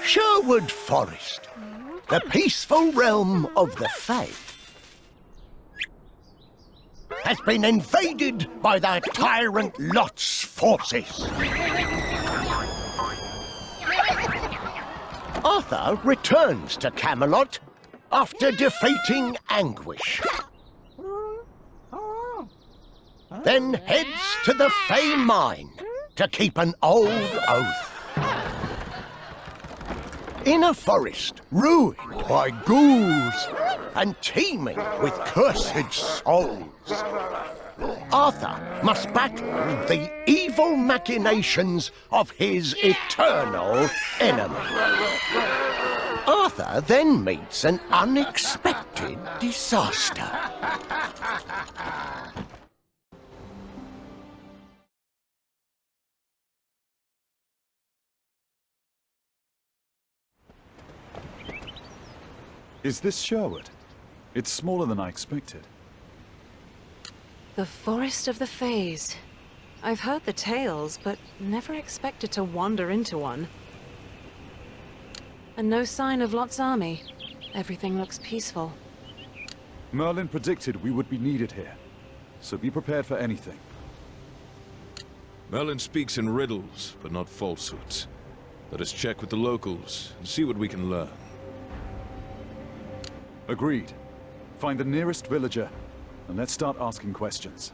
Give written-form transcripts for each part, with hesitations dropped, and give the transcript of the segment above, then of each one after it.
Sherwood Forest, the peaceful realm of the Fae, has been invaded by the tyrant Lot's forces. Arthur returns to Camelot after defeating Anguish. Then heads to the Fae Mine to keep an old oath. In a forest ruined by ghouls and teeming with cursed souls, Arthur must battle the evil machinations of his eternal enemy. Arthur then meets an unexpected disaster. Is this Sherwood? It's smaller than I expected. The Forest of the Fays. I've heard the tales, but never expected to wander into one. And no sign of Lot's army. Everything looks peaceful. Merlin predicted we would be needed here, so be prepared for anything. Merlin speaks in riddles, but not falsehoods. Let us check with the locals and see what we can learn. Agreed. Find the nearest villager, and let's start asking questions.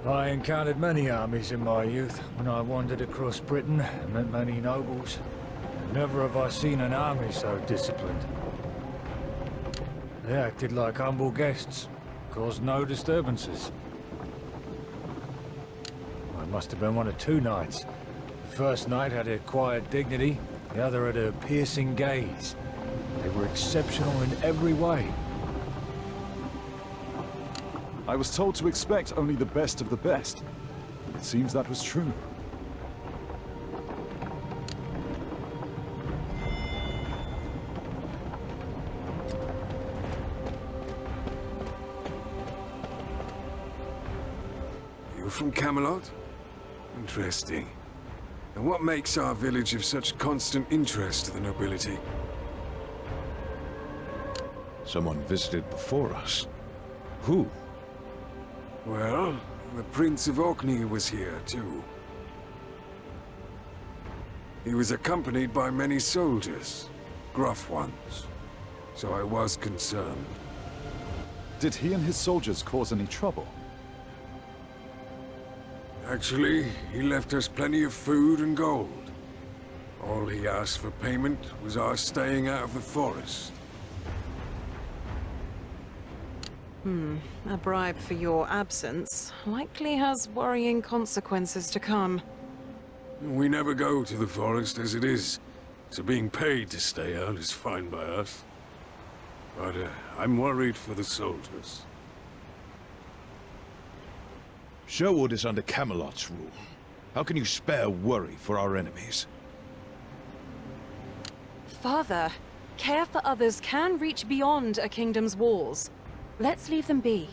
I encountered many armies in my youth when I wandered across Britain and met many nobles. Never have I seen an army so disciplined. They acted like humble guests, caused no disturbances. I must have been one of two knights. The first knight had a quiet dignity, the other had a piercing gaze. They were exceptional in every way. I was told to expect only the best of the best. It seems that was true. You're from Camelot? Interesting. And what makes our village of such constant interest to the nobility? Someone visited before us. Who? Well, the Prince of Orkney was here, too. He was accompanied by many soldiers, gruff ones, so I was concerned. Did he and his soldiers cause any trouble? Actually, he left us plenty of food and gold. All he asked for payment was our staying out of the forest. A bribe for your absence likely has worrying consequences to come. We never go to the forest as it is, so being paid to stay out is fine by us. But I'm worried for the soldiers. Sherwood is under Camelot's rule. How can you spare worry for our enemies? Father, care for others can reach beyond a kingdom's walls. Let's leave them be.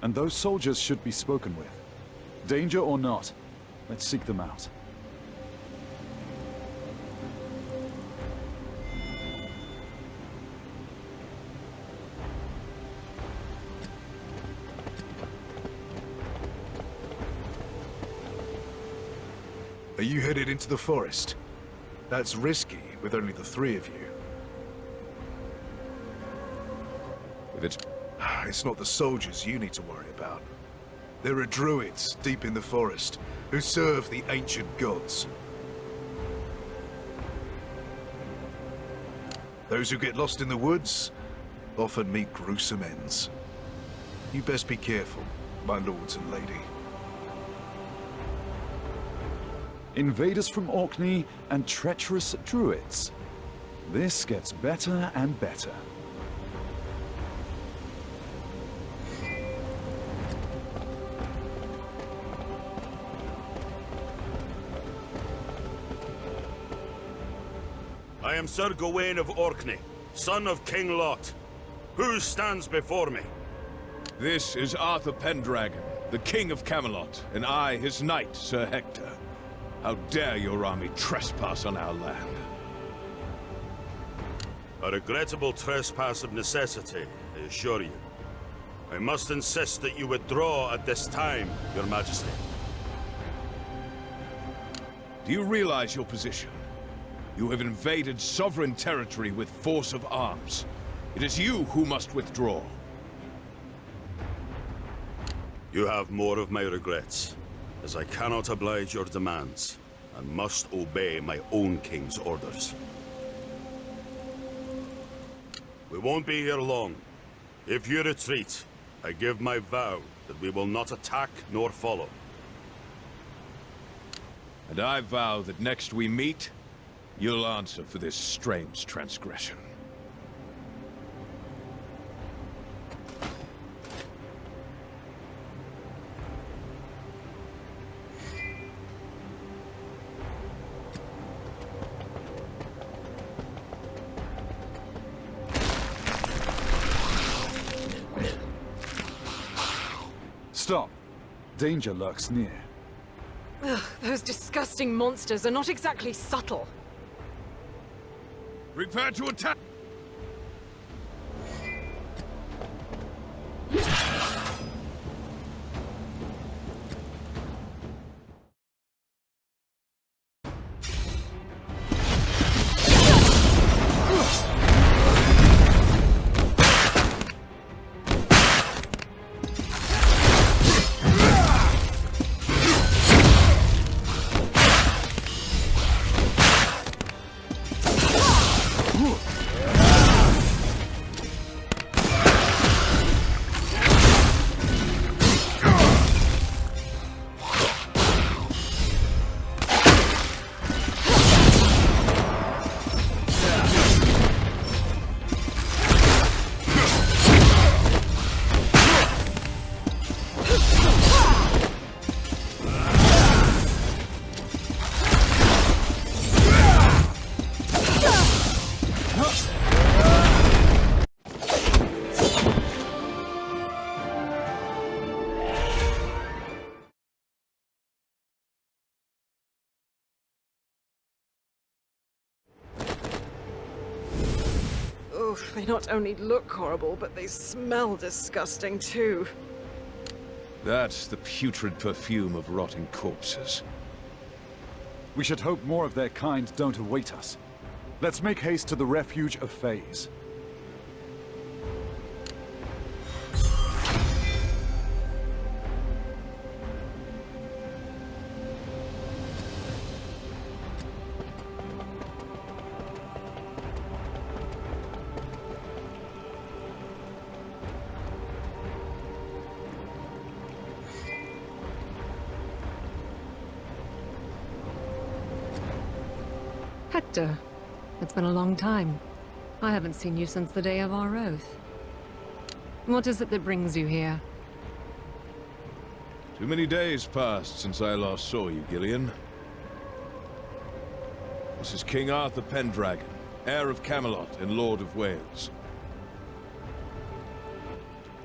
And those soldiers should be spoken with. Danger or not, let's seek them out. Are you headed into the forest? That's risky, with only the three of you. If it's... It's not the soldiers you need to worry about. There are druids deep in the forest who serve the ancient gods. Those who get lost in the woods often meet gruesome ends. You best be careful, my lords and lady. Invaders from Orkney and treacherous druids. This gets better and better. I am Sir Gawain of Orkney, son of King Lot. Who stands before me? This is Arthur Pendragon, the King of Camelot, and I, his knight, Sir Hector. How dare your army trespass on our land? A regrettable trespass of necessity, I assure you. I must insist that you withdraw at this time, Your Majesty. Do you realize your position? You have invaded sovereign territory with force of arms. It is you who must withdraw. You have more of my regrets, as I cannot oblige your demands, and must obey my own king's orders. We won't be here long. If you retreat, I give my vow that we will not attack nor follow. And I vow that next we meet, you'll answer for this strange transgression. Stop. Danger lurks near. Ugh, those disgusting monsters are not exactly subtle. Prepare to attack! Oof, they not only look horrible, but they smell disgusting too. That's the putrid perfume of rotting corpses. We should hope more of their kind don't await us. Let's make haste to the refuge of Fays. Hector, it's been a long time. I haven't seen you since the day of our oath. What is it that brings you here? Too many days passed since I last saw you, Gillian. This is King Arthur Pendragon, heir of Camelot and Lord of Wales.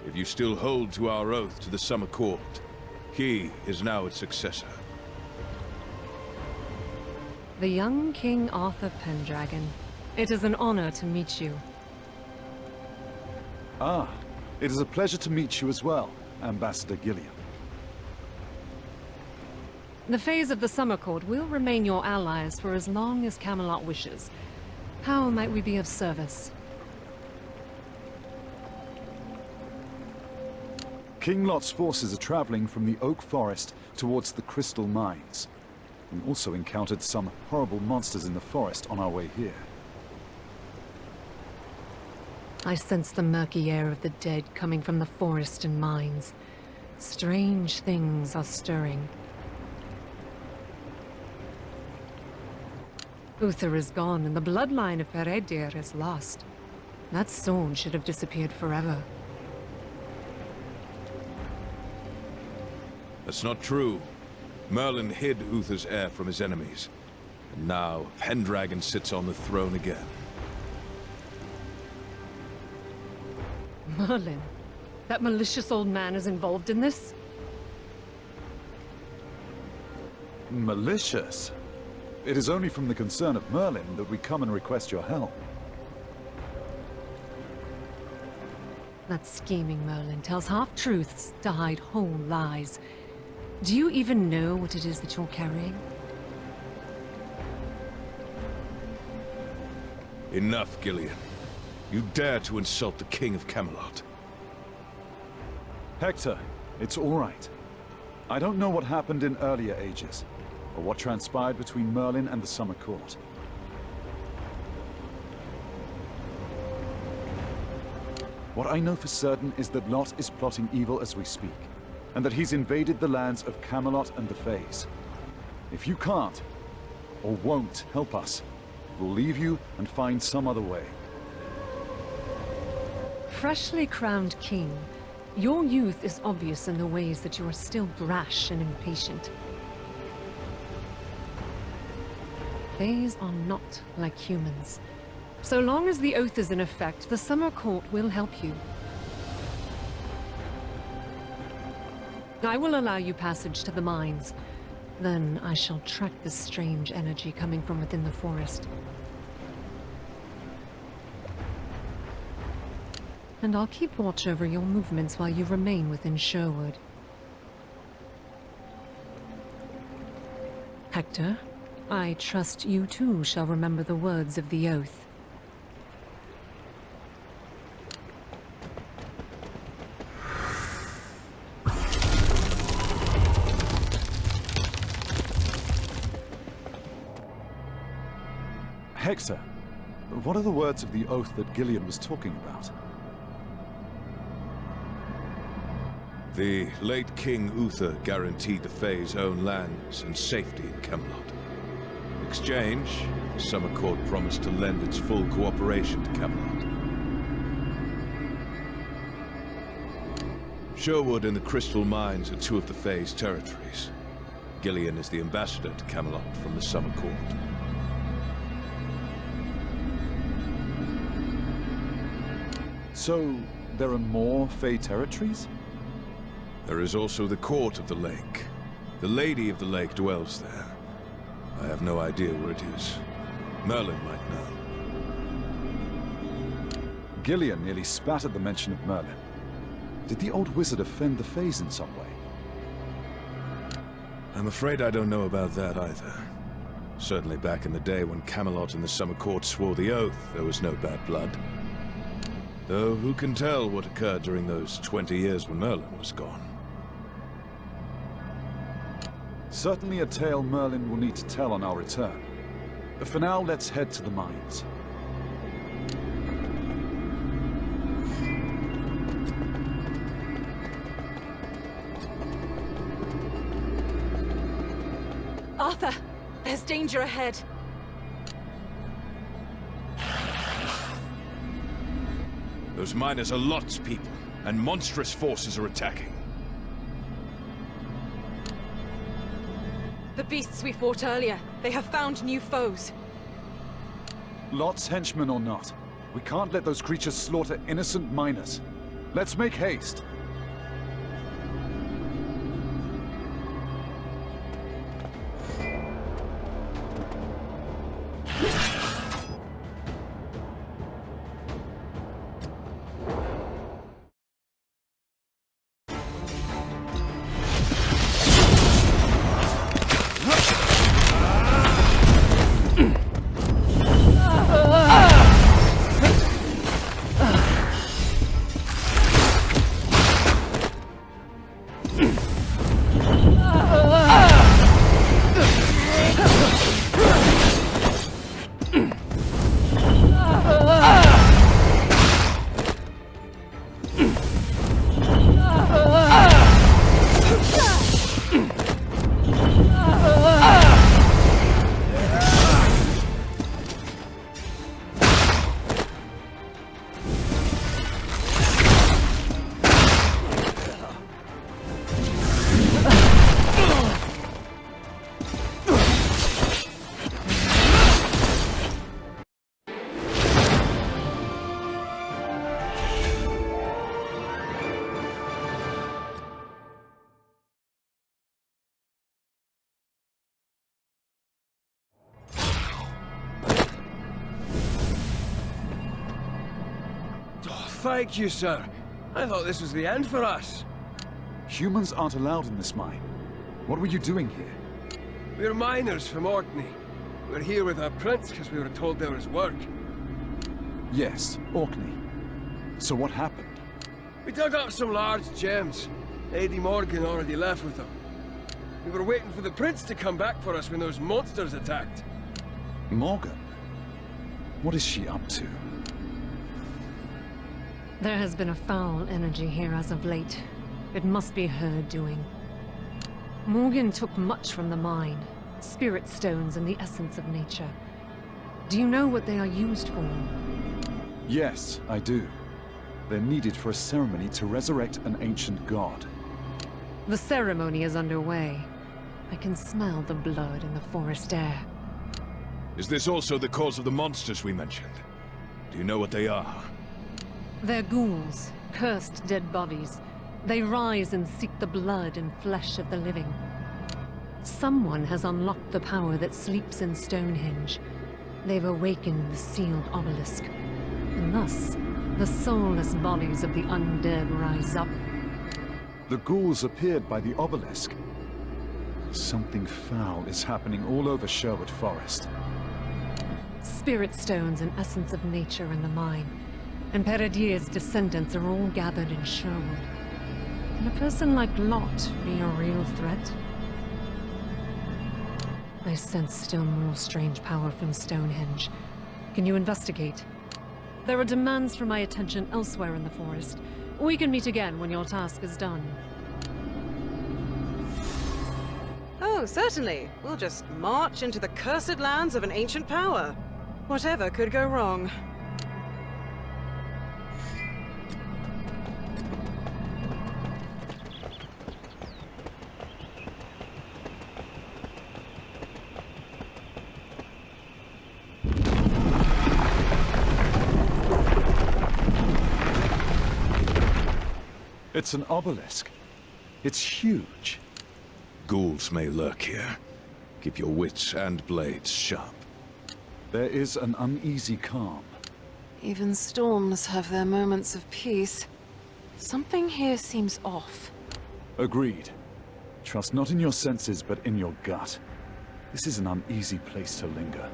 If you still hold to our oath to the Summer Court, he is now its successor. The young King Arthur Pendragon. It is an honor to meet you. Ah, it is a pleasure to meet you as well, Ambassador Gillian. The Fays of the Summer Court will remain your allies for as long as Camelot wishes. How might we be of service? King Lot's forces are traveling from the Oak Forest towards the Crystal Mines. We also encountered some horrible monsters in the forest on our way here. I sense the murky air of the dead coming from the forest and mines. Strange things are stirring. Uther is gone, and the bloodline of Peredur is lost. That sword should have disappeared forever. That's not true. Merlin hid Uther's heir from his enemies. And now, Pendragon sits on the throne again. Merlin? That malicious old man is involved in this? Malicious? It is only from the concern of Merlin that we come and request your help. That scheming Merlin tells half-truths to hide whole lies. Do you even know what it is that you're carrying? Enough, Gillian. You dare to insult the King of Camelot. Hector, it's all right. I don't know what happened in earlier ages, or what transpired between Merlin and the Summer Court. What I know for certain is that Lot is plotting evil as we speak, and that he's invaded the lands of Camelot and the Fays. If you can't, or won't help us, we'll leave you and find some other way. Freshly crowned king, your youth is obvious in the ways that you are still brash and impatient. Fays are not like humans. So long as the oath is in effect, the Summer Court will help you. I will allow you passage to the mines. Then I shall track this strange energy coming from within the forest. And I'll keep watch over your movements while you remain within Sherwood. Hector, I trust you too shall remember the words of the oath. Hector, what are the words of the oath that Gillian was talking about? The late King Uther guaranteed the Fae's own lands and safety in Camelot. In exchange, the Summer Court promised to lend its full cooperation to Camelot. Sherwood and the Crystal Mines are two of the Fae's territories. Gillian is the ambassador to Camelot from the Summer Court. So, there are more Fae territories? There is also the Court of the Lake. The Lady of the Lake dwells there. I have no idea where it is. Merlin might know. Gillian nearly spat at the mention of Merlin. Did the old wizard offend the Faes in some way? I'm afraid I don't know about that either. Certainly back in the day when Camelot and the Summer Court swore the oath, there was no bad blood. Though who can tell what occurred during those 20 years when Merlin was gone? Certainly a tale Merlin will need to tell on our return. But for now, let's head to the mines. Arthur, there's danger ahead. Those miners are Lot's people, and monstrous forces are attacking. The beasts we fought earlier, they have found new foes. Lot's henchmen or not, we can't let those creatures slaughter innocent miners. Let's make haste. thank you, sir. I thought this was the end for us. Humans aren't allowed in this mine. What were you doing here? We're miners from Orkney. We're here with our prince because we were told there was work. Yes, Orkney. So what happened? We dug up some large gems. Lady Morgan already left with them. We were waiting for the prince to come back for us when those monsters attacked. Morgan? What is she up to? There has been a foul energy here as of late. It must be her doing. Morgan took much from the mine. Spirit stones and the essence of nature. Do you know what they are used for? Yes, I do. They're needed for a ceremony to resurrect an ancient god. The ceremony is underway. I can smell the blood in the forest air. Is this also the cause of the monsters we mentioned? Do you know what they are? They're ghouls, cursed dead bodies. They rise and seek the blood and flesh of the living. Someone has unlocked the power that sleeps in Stonehenge. They've awakened the sealed obelisk. And thus, the soulless bodies of the undead rise up. The ghouls appeared by the obelisk. Something foul is happening all over Sherwood Forest. Spirit stones and essence of nature in the mine. And Peredier's descendants are all gathered in Sherwood. Can a person like Lot be a real threat? I sense still more strange power from Stonehenge. Can you investigate? There are demands for my attention elsewhere in the forest. We can meet again when your task is done. Oh, certainly. We'll just march into the cursed lands of an ancient power. Whatever could go wrong. It's an obelisk. It's huge. Ghouls may lurk here. Keep your wits and blades sharp. There is an uneasy calm. Even storms have their moments of peace. Something here seems off. Agreed. Trust not in your senses, but in your gut. This is an uneasy place to linger.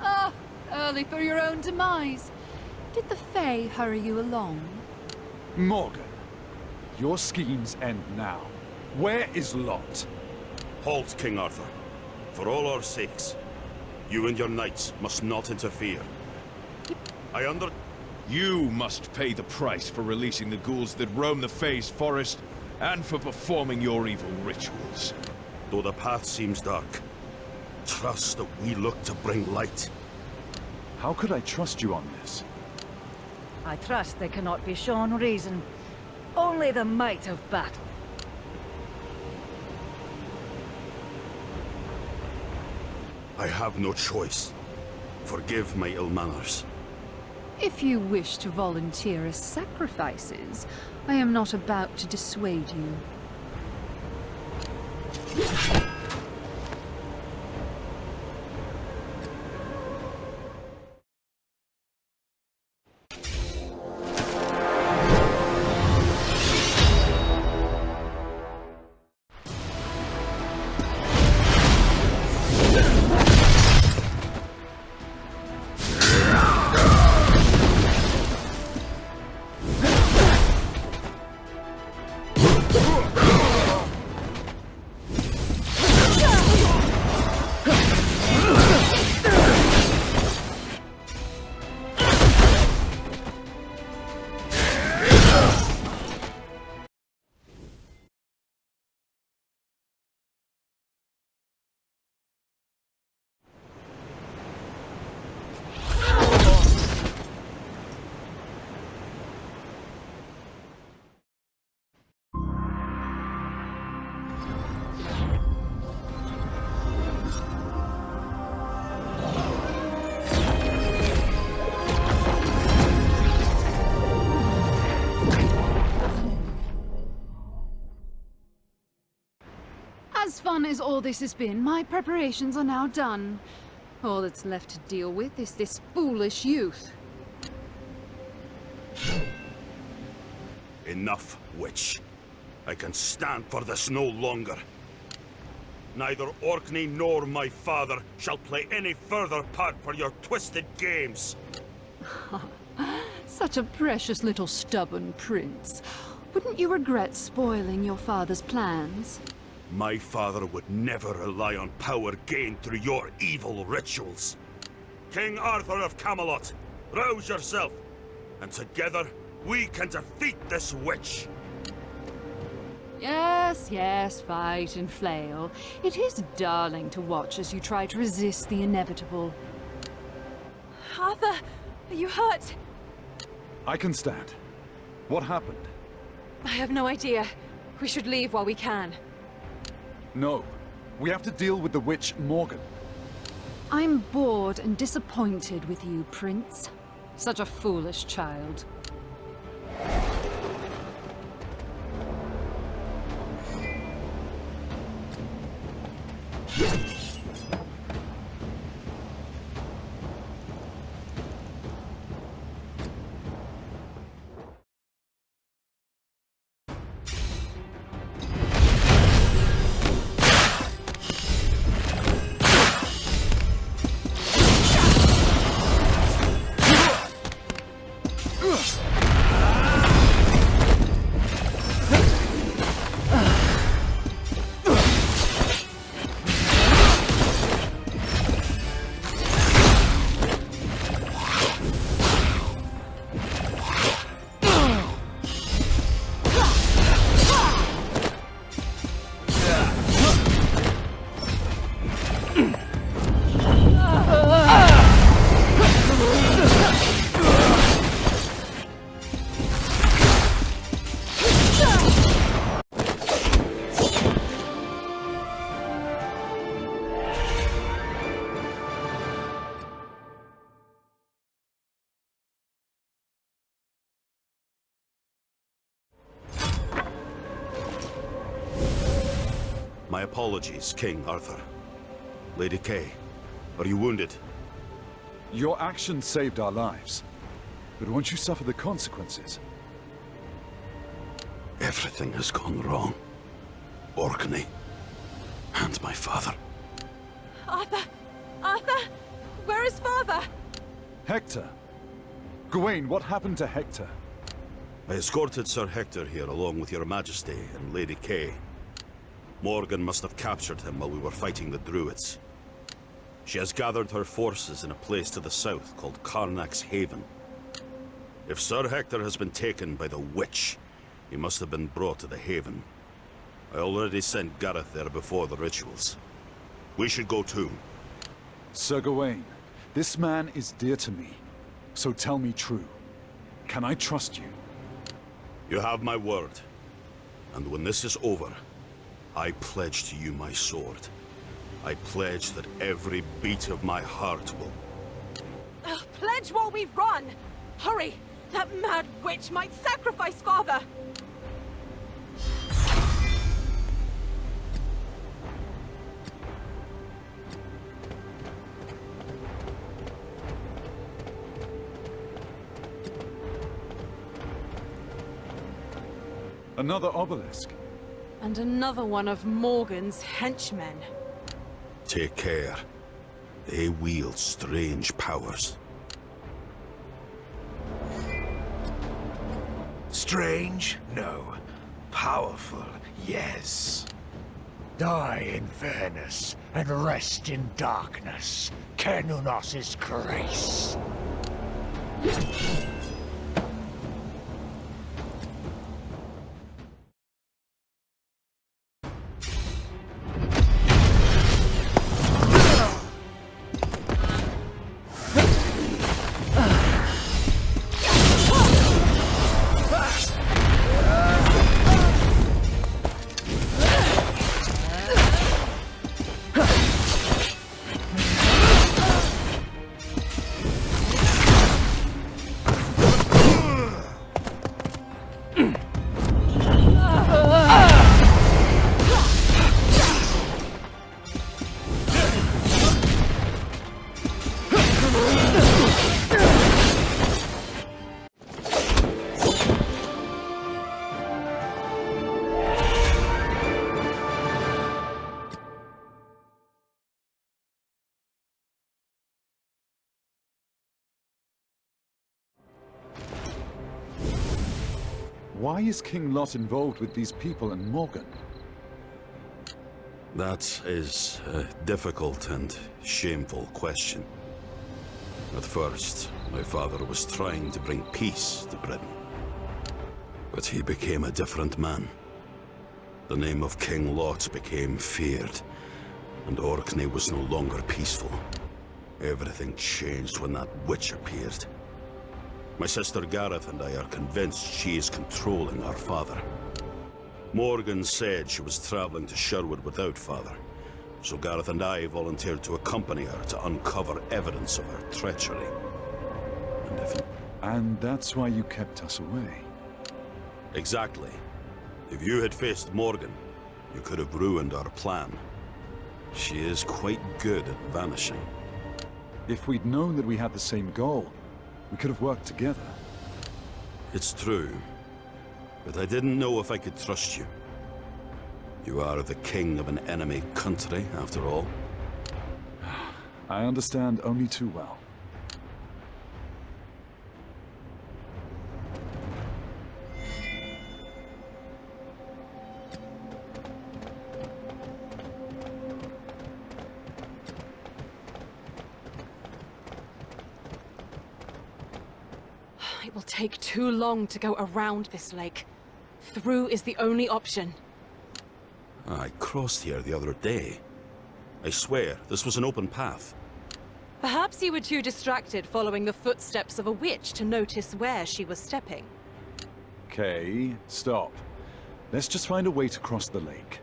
Ah, early for your own demise. Did the Fae hurry you along? Morgan, your schemes end now. Where is Lot? Halt, King Arthur. For all our sakes, you and your knights must not interfere. You must pay the price for releasing the ghouls that roam the Fae's forest, and for performing your evil rituals. Though the path seems dark, trust that we look to bring light. How could I trust you on this? I trust they cannot be shown reason. Only the might of battle. I have no choice. Forgive my ill manners. If you wish to volunteer as sacrifices, I am not about to dissuade you. As fun as all this has been, my preparations are now done. All that's left to deal with is this foolish youth. Enough, witch. I can stand for this no longer. Neither Orkney nor my father shall play any further part for your twisted games. Such a precious little stubborn prince. Wouldn't you regret spoiling your father's plans? My father would never rely on power gained through your evil rituals. King Arthur of Camelot, rouse yourself, and together we can defeat this witch. Yes, yes, fight and flail. It is darling to watch as you try to resist the inevitable. Arthur, are you hurt? I can stand. What happened? I have no idea. We should leave while we can. No. We have to deal with the witch Morgan. I'm bored and disappointed with you, Prince. Such a foolish child. My apologies, King Arthur. Lady Kay, are you wounded? Your actions saved our lives. But won't you suffer the consequences? Everything has gone wrong. Orkney. And my father. Arthur! Arthur! Where is father? Hector! Gawain, what happened to Hector? I escorted Sir Hector here along with your majesty and Lady Kay. Morgan must have captured him while we were fighting the Druids. She has gathered her forces in a place to the south called Karnak's Haven. If Sir Hector has been taken by the witch, he must have been brought to the Haven. I already sent Gareth there before the rituals. We should go too. Sir Gawain, this man is dear to me. So tell me true. Can I trust you? You have my word. And when this is over, I pledge to you my sword. I pledge that every beat of my heart will... Pledge while we run! Hurry! That mad witch might sacrifice father! Another obelisk. And another one of Morgan's henchmen. Take care. They wield strange powers. Strange? No. Powerful? Yes. Die in fairness and rest in darkness. Kernunos' grace. Why is King Lot involved with these people and Morgan? That is a difficult and shameful question. At first, my father was trying to bring peace to Britain. But he became a different man. The name of King Lot became feared, and Orkney was no longer peaceful. Everything changed when that witch appeared. My sister Gareth and I are convinced she is controlling our father. Morgan said she was traveling to Sherwood without father, so Gareth and I volunteered to accompany her to uncover evidence of her treachery. And that's why you kept us away? Exactly. If you had faced Morgan, you could have ruined our plan. She is quite good at vanishing. If we'd known that we had the same goal, we could have worked together. It's true. But I didn't know if I could trust you. You are the king of an enemy country, after all. I understand only too well. It will take too long to go around this lake. Through is the only option. I crossed here the other day. I swear, this was an open path. Perhaps you were too distracted following the footsteps of a witch to notice where she was stepping. Okay, stop. Let's just find a way to cross the lake.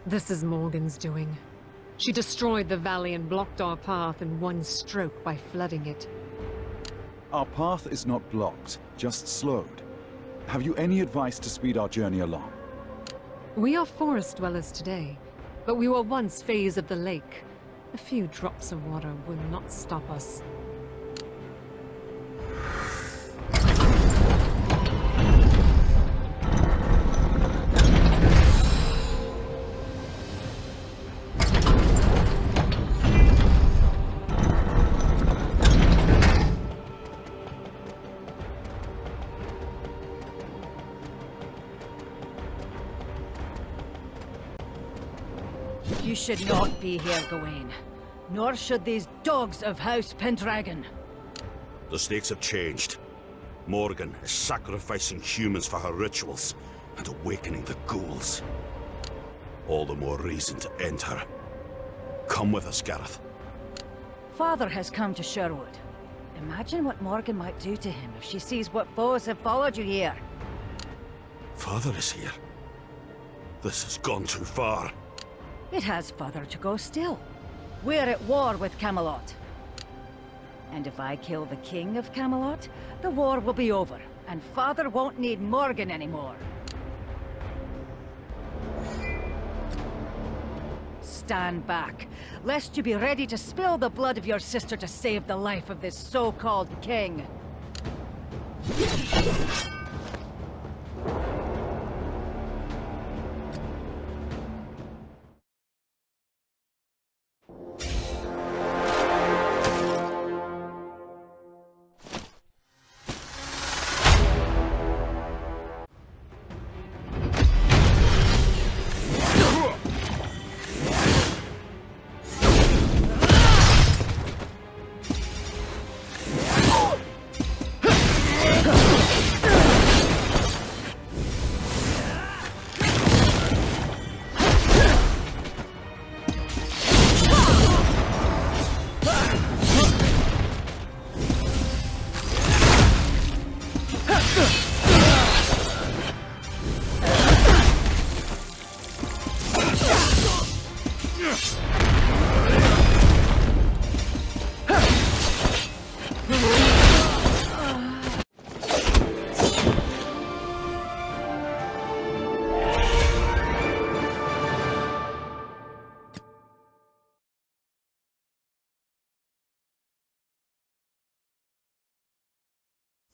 This is Morgan's doing. She destroyed the valley and blocked our path in one stroke by flooding it. Our path is not blocked, just slowed. Have you any advice to speed our journey along? We are forest dwellers today, but we were once phase of the lake. A few drops of water will not stop us. You should not be here, Gawain. Nor should these dogs of House Pendragon. The stakes have changed. Morgan is sacrificing humans for her rituals and awakening the ghouls. All the more reason to end her. Come with us, Gareth. Father has come to Sherwood. Imagine what Morgan might do to him if she sees what foes have followed you here. Father is here. This has gone too far. It has further to go still. We're at war with Camelot. And if I kill the king of Camelot, the war will be over, and Father won't need Morgan anymore. Stand back, lest you be ready to spill the blood of your sister to save the life of this so-called king.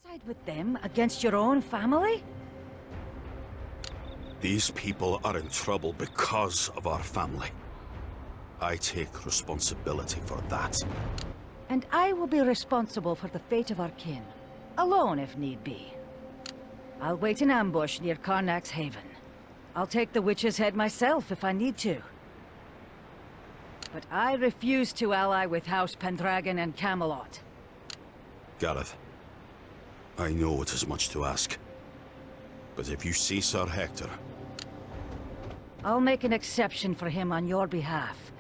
Side with them against your own family? These people are in trouble because of our family. I take responsibility for that. And I will be responsible for the fate of our kin. Alone, if need be. I'll wait in ambush near Karnak's Haven. I'll take the witch's head myself if I need to. But I refuse to ally with House Pendragon and Camelot. Gareth, I know it is much to ask. But if you see Sir Hector... I'll make an exception for him on your behalf,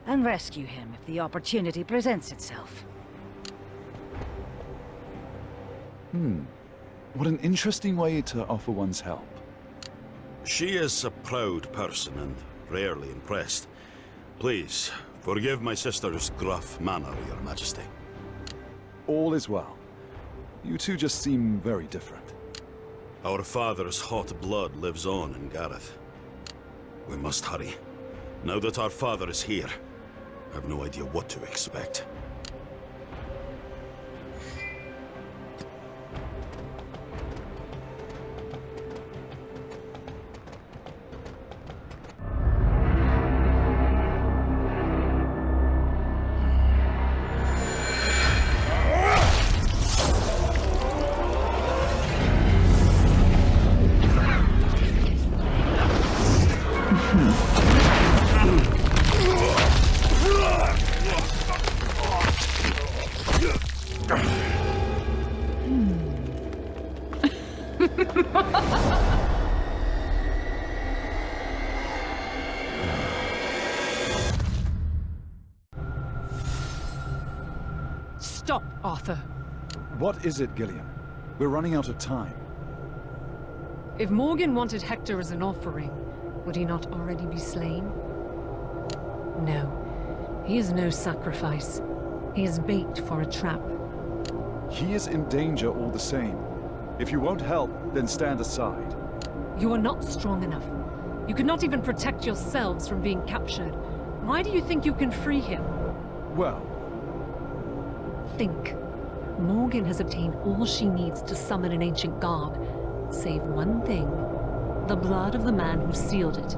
and rescue him if the opportunity presents itself. What an interesting way to offer one's help. She is a proud person and rarely impressed. Please, forgive my sister's gruff manner, Your Majesty. All is well. You two just seem very different. Our father's hot blood lives on in Gareth. We must hurry. Now that our father is here, I have no idea what to expect. Stop, Arthur. What is it, Gillian? We're running out of time. If Morgan wanted Hector as an offering, would he not already be slain? No. He is no sacrifice. He is bait for a trap. He is in danger all the same. If you won't help, then stand aside. You are not strong enough. You could not even protect yourselves from being captured. Why do you think you can free him? Well... Think. Morgan has obtained all she needs to summon an ancient garb, save one thing. The blood of the man who sealed it.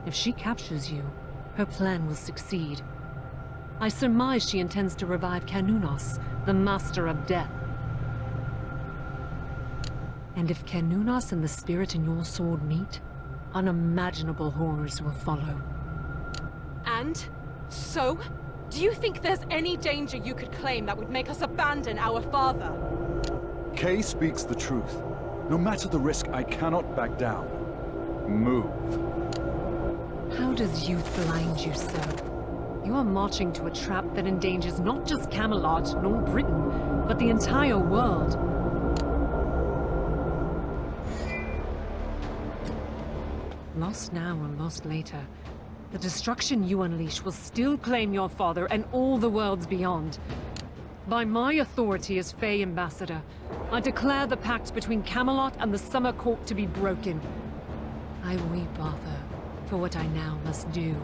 If she captures you, her plan will succeed. I surmise she intends to revive Canunos, the Master of Death. And if Canunos and the spirit in your sword meet, unimaginable horrors will follow. And? So? Do you think there's any danger you could claim that would make us abandon our father? Kay speaks the truth. No matter the risk, I cannot back down. Move. How does youth blind you so? You are marching to a trap that endangers not just Camelot, nor Britain, but the entire world. Lost now or lost later, the destruction you unleash will still claim your father and all the worlds beyond. By my authority as Fey Ambassador, I declare the pact between Camelot and the Summer Court to be broken. I weep, Arthur, for what I now must do.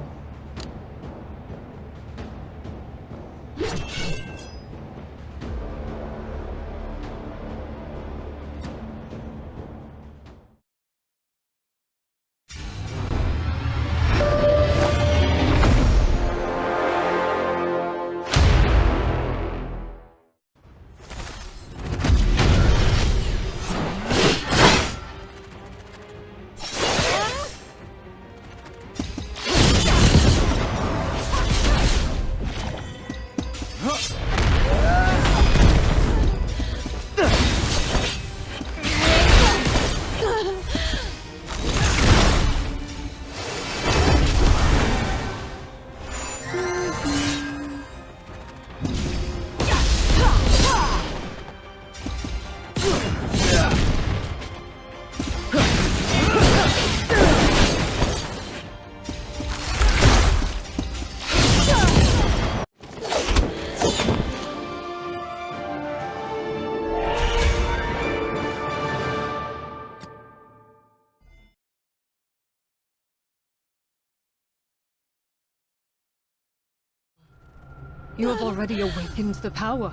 You have already awakened the power.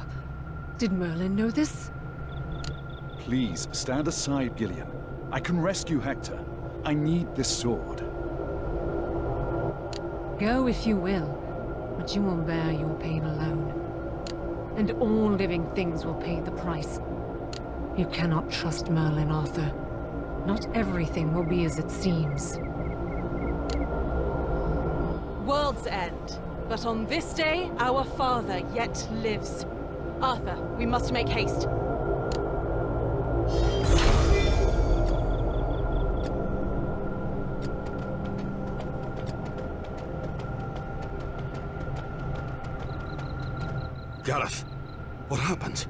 Did Merlin know this? Please, stand aside, Gillian. I can rescue Hector. I need this sword. Go if you will, but you will bear your pain alone. And all living things will pay the price. You cannot trust Merlin, Arthur. Not everything will be as it seems. World's end. But on this day, our father yet lives. Arthur, we must make haste. Gareth, what happened?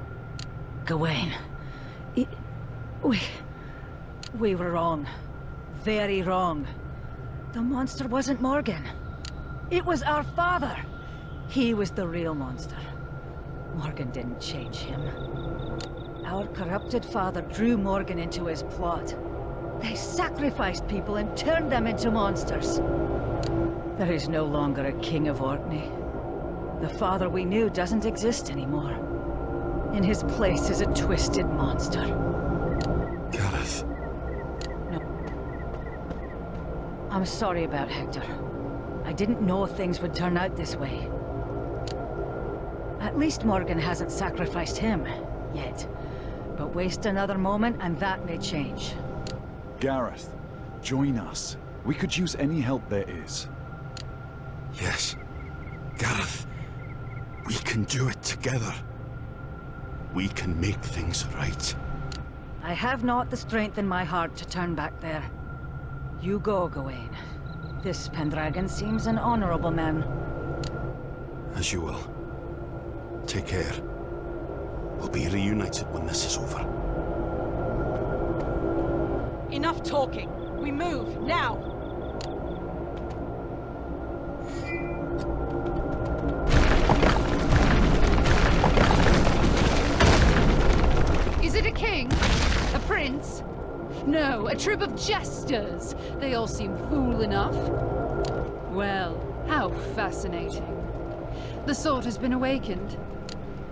Gawain. We were wrong. Very wrong. The monster wasn't Morgan. It was our father. He was the real monster. Morgan didn't change him. Our corrupted father drew Morgan into his plot. They sacrificed people and turned them into monsters. There is no longer a king of Orkney. The father we knew doesn't exist anymore. In his place is a twisted monster. Gareth. No. I'm sorry about Hector. I didn't know things would turn out this way. At least Morgan hasn't sacrificed him, yet. But waste another moment and that may change. Gareth, join us. We could use any help there is. Yes. Gareth. We can do it together. We can make things right. I have not the strength in my heart to turn back there. You go, Gawain. This Pendragon seems an honorable man. As you will. Take care. We'll be reunited when this is over. Enough talking. We move, now! Is it a king? A prince? No, a troop of jesters. They all seem fool enough. Well, how fascinating. The sword has been awakened,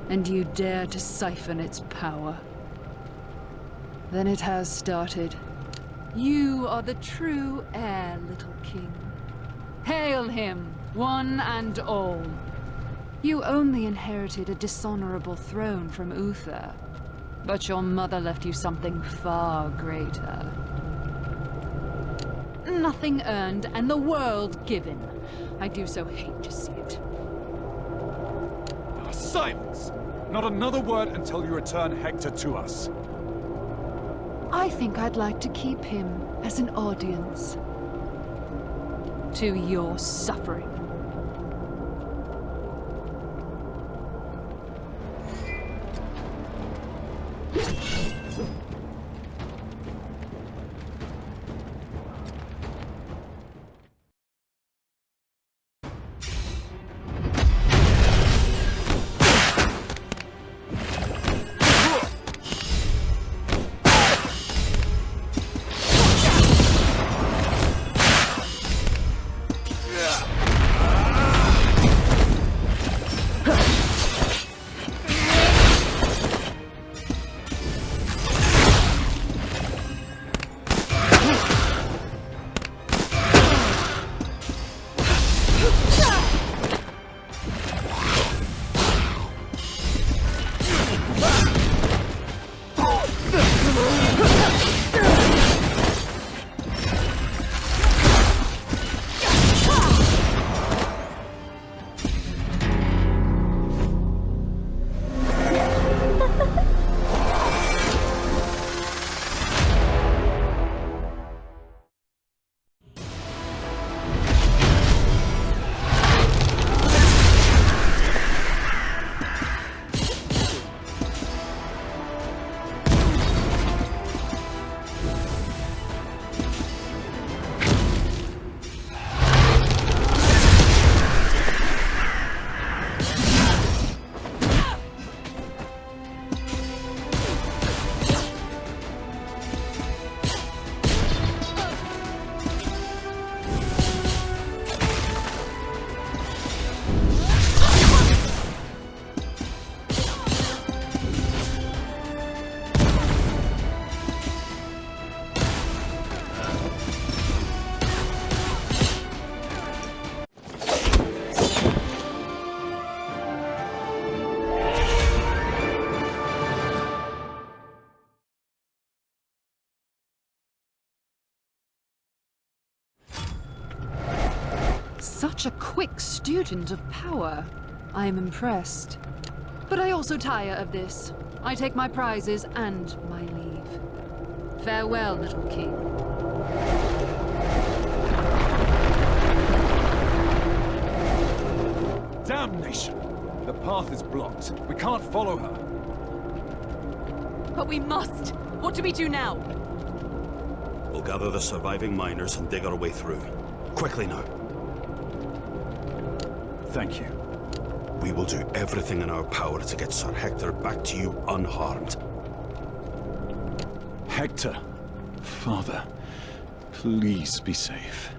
and you dare to siphon its power. Then it has started. You are the true heir, little king. Hail him, one and all. You only inherited a dishonorable throne from Uther, but your mother left you something far greater. Nothing earned, and the world given. I do so hate to see it. Silence! Not another word until you return Hector to us. I think I'd like to keep him as an audience. To your suffering. such a quick student of power. I am impressed. But I also tire of this. I take my prizes and my leave. Farewell, little king. Damnation! The path is blocked. We can't follow her. But we must! What do we do now? We'll gather the surviving miners and dig our way through. Quickly now. Thank you. We will do everything in our power to get Sir Hector back to you unharmed. Hector, Father, please be safe.